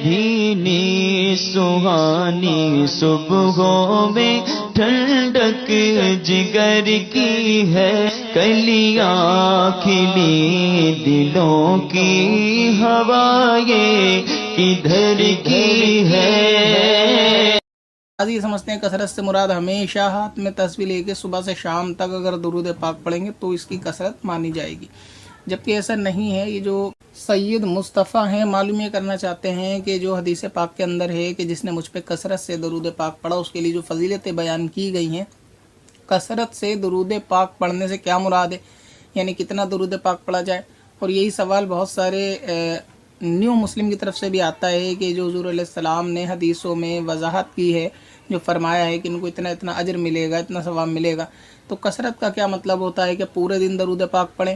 بھینی سہانی صبحوں میں ٹھنڈک جگر کی ہے، کلیاں کھلی دلوں کی ہوا یہ کدھر کی ہے۔ یہ سمجھتے ہیں کثرت سے مراد ہمیشہ ہاتھ میں تسبیح لے کے صبح سے شام تک اگر درود پاک پڑھیں گے تو اس کی کثرت مانی جائے گی، جبکہ ایسا نہیں ہے۔ یہ جو سید مصطفیٰ ہیں معلوم یہ کرنا چاہتے ہیں کہ جو حدیث پاک کے اندر ہے کہ جس نے مجھ پہ کثرت سے درود پاک پڑھا اس کے لیے جو فضیلتیں بیان کی گئی ہیں، کثرت سے درود پاک پڑھنے سے کیا مراد ہے، یعنی کتنا درود پاک پڑھا جائے۔ اور یہی سوال بہت سارے نیو مسلم کی طرف سے بھی آتا ہے کہ جو حضور علیہ السلام نے حدیثوں میں وضاحت کی ہے، جو فرمایا ہے کہ ان کو اتنا اتنا اجر ملے گا، اتنا ثواب ملے گا، تو کثرت کا کیا مطلب ہوتا ہے کہ پورے دن درود پاک پڑھیں؟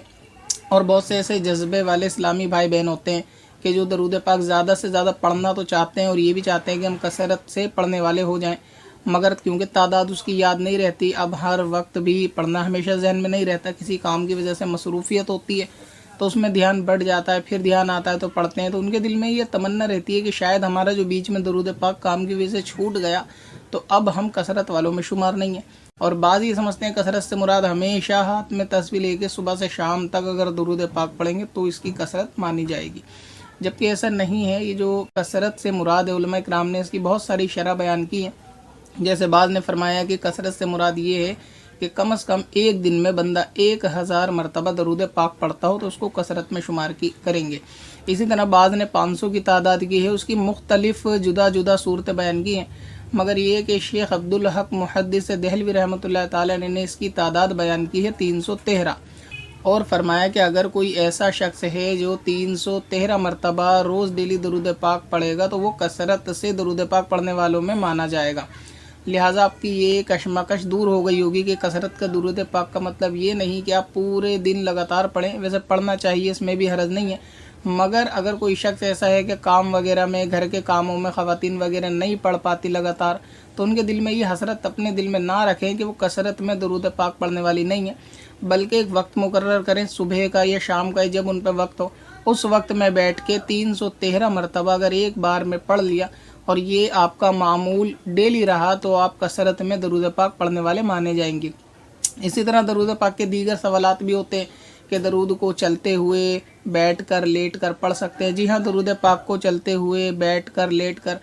اور بہت سے ایسے جذبے والے اسلامی بھائی بہن ہوتے ہیں کہ جو درود پاک زیادہ سے زیادہ پڑھنا تو چاہتے ہیں اور یہ بھی چاہتے ہیں کہ ہم کثرت سے پڑھنے والے ہو جائیں، مگر کیونکہ تعداد اس کی یاد نہیں رہتی، اب ہر وقت بھی پڑھنا ہمیشہ ذہن میں نہیں رہتا، کسی کام کی وجہ سے مصروفیت ہوتی ہے تو اس میں دھیان بڑھ جاتا ہے، پھر دھیان آتا ہے تو پڑھتے ہیں، تو ان کے دل میں یہ تمنا رہتی ہے کہ شاید ہمارا جو بیچ میں درود پاک کام کی وجہ سے چھوٹ گیا تو اب ہم کثرت والوں میں شمار نہیں ہیں۔ اور بعض یہ سمجھتے ہیں کثرت سے مراد ہمیشہ ہاتھ میں تسبیح لے کے صبح سے شام تک اگر درود پاک پڑھیں گے تو اس کی کثرت مانی جائے گی، جبکہ ایسا نہیں ہے۔ یہ جو کثرت سے مراد ہے، علماء کرام نے اس کی بہت ساری شرح بیان کی ہیں، جیسے بعض نے فرمایا کہ کثرت سے مراد یہ ہے کہ کم از کم ایک دن میں بندہ 1000 مرتبہ درود پاک پڑھتا ہو تو اس کو کثرت میں شمار کریں گے۔ اسی طرح بعض نے 500 کی تعداد کی ہے، اس کی مختلف جدا جدا صورتیں بیان کی ہیں، مگر یہ کہ شیخ عبدالحق محدث دہلوی رحمۃ اللہ تعالی نے اس کی تعداد بیان کی ہے 313، اور فرمایا کہ اگر کوئی ایسا شخص ہے جو 313 مرتبہ روز ڈیلی درود پاک پڑھے گا تو وہ کثرت سے درود پاک پڑھنے والوں میں مانا جائے گا۔ لہٰذا آپ کی یہ کشمکش دور ہو گئی ہوگی کہ کثرت کا درود پاک کا مطلب یہ نہیں کہ آپ پورے دن لگاتار پڑھیں، ویسے پڑھنا چاہیے، اس میں بھی حرج نہیں ہے، مگر اگر کوئی شخص ایسا ہے کہ کام وغیرہ میں، گھر کے کاموں میں خواتین وغیرہ نہیں پڑھ پاتی لگاتار، تو ان کے دل میں یہ حسرت اپنے دل میں نہ رکھیں کہ وہ کثرت میں درود پاک پڑھنے والی نہیں ہے، بلکہ ایک وقت مقرر کریں، صبح کا یا شام کا، جب ان پہ وقت ہو اس وقت میں بیٹھ کے 313 مرتبہ اگر ایک بار میں پڑھ لیا اور یہ آپ کا معمول ڈیلی رہا تو آپ کثرت میں درود پاک پڑھنے والے مانے جائیں گے۔ اسی طرح درود پاک کے دیگر سوالات بھی ہوتے ہیں کہ درود کو چلتے ہوئے، بیٹھ کر، لیٹ کر پڑھ سکتے ہیں۔ جی ہاں، درود پاک کو چلتے ہوئے، بیٹھ کر، لیٹ کر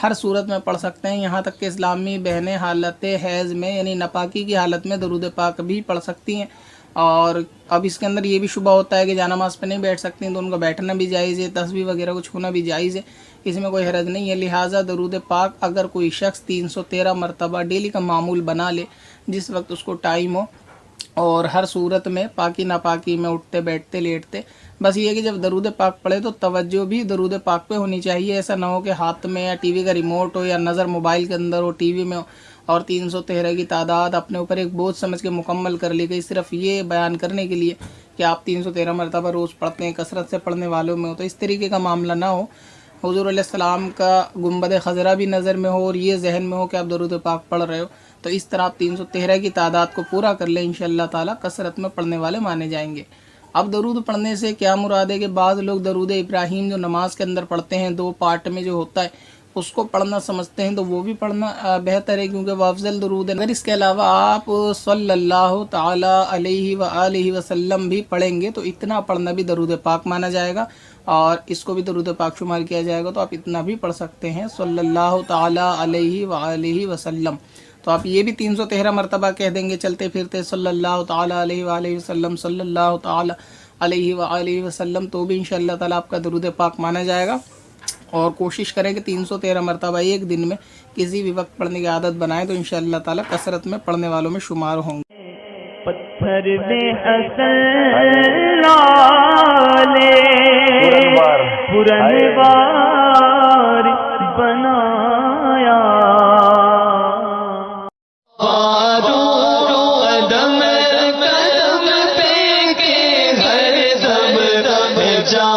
ہر صورت میں پڑھ سکتے ہیں، یہاں تک کہ اسلامی بہنیں حالت حیض میں یعنی ناپاکی کی حالت میں درود پاک بھی پڑھ سکتی ہیں۔ اور اب اس کے اندر یہ بھی شبہ ہوتا ہے کہ جانماز پہ نہیں بیٹھ سکتی ہیں تو ان کا بیٹھنا بھی جائز ہے، تسبیح وغیرہ کو چھونا بھی جائز ہے، اس میں کوئی حرج نہیں ہے۔ لہٰذا درود پاک اگر کوئی شخص 313 مرتبہ ڈیلی کا معمول بنا لے، جس وقت اس کو ٹائم ہو، اور ہر صورت میں پاکی ناپاکی میں اٹھتے بیٹھتے لیٹتے، بس یہ کہ جب درود پاک پڑھے تو توجہ بھی درود پاک پہ ہونی چاہیے، ایسا نہ ہو کہ ہاتھ میں یا ٹی وی کا ریموٹ ہو یا نظر موبائل کے اندر ہو، ٹی وی میں ہو، اور 313 کی تعداد اپنے اوپر ایک بوجھ سمجھ کے مکمل کر لی گئی صرف یہ بیان کرنے کے لیے کہ آپ 313 مرتبہ روز پڑھتے ہیں، کثرت سے پڑھنے والوں میں ہو، تو اس طریقے کا معاملہ نہ ہو۔ حضور علیہ السلام کا گنبد خضرا بھی نظر میں ہو اور یہ ذہن میں ہو کہ آپ درود پاک پڑھ رہے ہو، تو اس طرح آپ 313 کی تعداد کو پورا کر لیں، انشاءاللہ تعالی کثرت میں پڑھنے والے مانے جائیں گے۔ اب درود پڑھنے سے کیا مراد ہے کہ بعض لوگ درود ابراہیم جو نماز کے اندر پڑھتے ہیں 2 پارٹ میں جو ہوتا ہے اس کو پڑھنا سمجھتے ہیں، تو وہ بھی پڑھنا بہتر ہے کیونکہ وہ افضل درود ہے۔ اگر اس کے علاوہ آپ صلی اللہ تعالی علیہ وآلہ وسلم بھی پڑھیں گے تو اتنا پڑھنا بھی درود پاک مانا جائے گا اور اس کو بھی درود پاک شمار کیا جائے گا، تو آپ اتنا بھی پڑھ سکتے ہیں، صلی اللہ تعالی علیہ وآلہ وسلم۔ تو آپ یہ بھی 313 مرتبہ کہہ دیں گے چلتے پھرتے، صلی اللہ تعالی علیہ وآلہ وسلم، صلی اللہ تعالی علیہ وآلہ وسلم، تو بھی انشاءاللہ تعالی آپ کا درود پاک مانا جائے گا۔ اور کوشش کریں کہ 313 مرتبہ ایک دن میں کسی بھی وقت پڑھنے کی عادت بنائیں تو انشاءاللہ تعالی کثرت میں پڑھنے والوں میں شمار ہوں گے۔ پتھر میں حسن لالے پرنوار بنایا، قدم پہ کے ہر دم جا